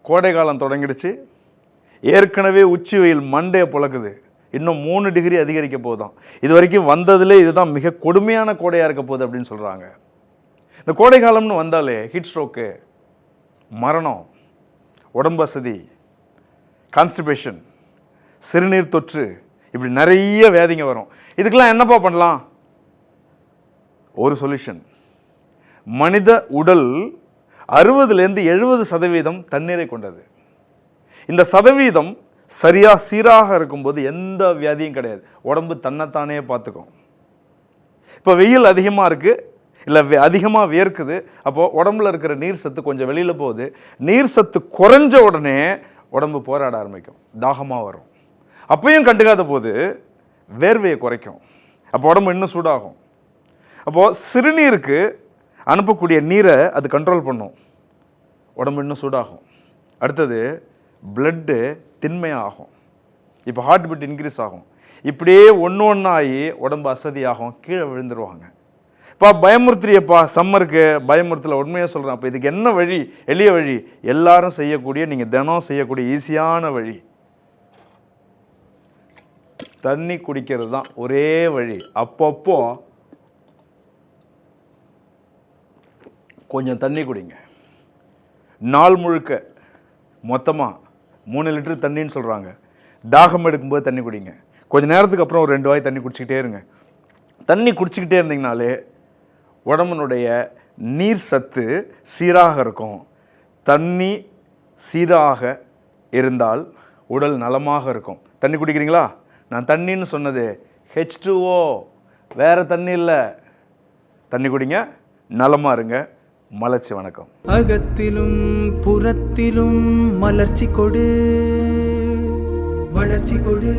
கோடை காலம் தொடங்கிடுச்சு. ஏற்கனவே உச்சி வெயில் மண்டையை புழக்குது. இன்னும் 3 டிகிரி அதிகரிக்க போதும். இது வரைக்கும் வந்ததுலே இதுதான் மிக கொடுமையான கோடையாக இருக்க போகுது அப்படின்னு சொல்கிறாங்க. இந்த கோடை காலம்னு வந்தாலே ஹீட் ஸ்ட்ரோக்கு, மரணம், உடம்பு அசதி, கான்ஸ்டிபேஷன், சிறுநீர் தொற்று, இப்படி நிறைய வியாதிங்க வரும். இதுக்கெல்லாம் என்னப்பா பண்ணலாம்? ஒரு சொல்யூஷன். மனித உடல் 60லேருந்து 70% தண்ணீரை கொண்டது. இந்த சதவீதம் சீராக இருக்கும்போது எந்த வியாதியும் கிடையாது. உடம்பு தன்னைத்தானே பார்த்துக்கும். இப்போ வெயில் அதிகமாக இருக்குது, இல்லை அதிகமாக வியர்க்குது, அப்போது உடம்புல இருக்கிற நீர் சத்து கொஞ்சம் வெளியில் போகுது. நீர் சத்து குறைஞ்ச உடனே உடம்பு போராட ஆரம்பிக்கும், தாகமாக வரும். அப்பையும் கண்டுக்காத போது வேர்வையை குறைக்கும், அப்போ உடம்பு இன்னும் சூடாகும். அப்போது சிறுநீருக்கு அனுப்பக்கூடிய நீரை அது கண்ட்ரோல் பண்ணும், உடம்பு இன்னும் சூடாகும். அடுத்தது பிளட்டு திண்மையாகும். இப்போ ஹார்ட் பீட் இன்க்ரீஸ் ஆகும். இப்படியே ஒன்று உடம்பு அசதியாகும், கீழே விழுந்துருவாங்க. இப்போ பயமுறுத்துறியப்பா, சம்மருக்கு பயமுறுத்தல, உண்மையாக சொல்கிறேன். அப்போ இதுக்கு என்ன வழி? எளிய வழி, எல்லாரும் செய்யக்கூடிய, நீங்கள் தினம் செய்யக்கூடிய ஈஸியான வழி, தண்ணி குடிக்கிறது தான் ஒரே வழி. அப்பப்போ கொஞ்சம் தண்ணி குடிங்க. நாள் முழுக்க மொத்தமாக 3 லிட்டர் தண்ணின்னு சொல்கிறாங்க. தாகம் எடுக்கும்போது தண்ணி குடிங்க. கொஞ்சம் நேரத்துக்கு அப்புறம் ஒரு 2 வாய் தண்ணி குடிச்சிக்கிட்டே இருங்க. தண்ணி குடிச்சிக்கிட்டே இருந்தீங்கனாலே உடம்புனுடைய நீர் சத்து சீராக இருக்கும். தண்ணி சீராக இருந்தால் உடல் நலமாக இருக்கும். தண்ணி குடிக்கிறீங்களா? நான் தண்ணின்னு சொன்னது H2O, வேறு தண்ணி இல்லை. தண்ணி குடிங்க, நலமாக இருங்க. மலர்ச்சி. வணக்கம். அகத்திலும் புறத்திலும் மலர்ச்சி கொடு, வளர்ச்சி கொடு.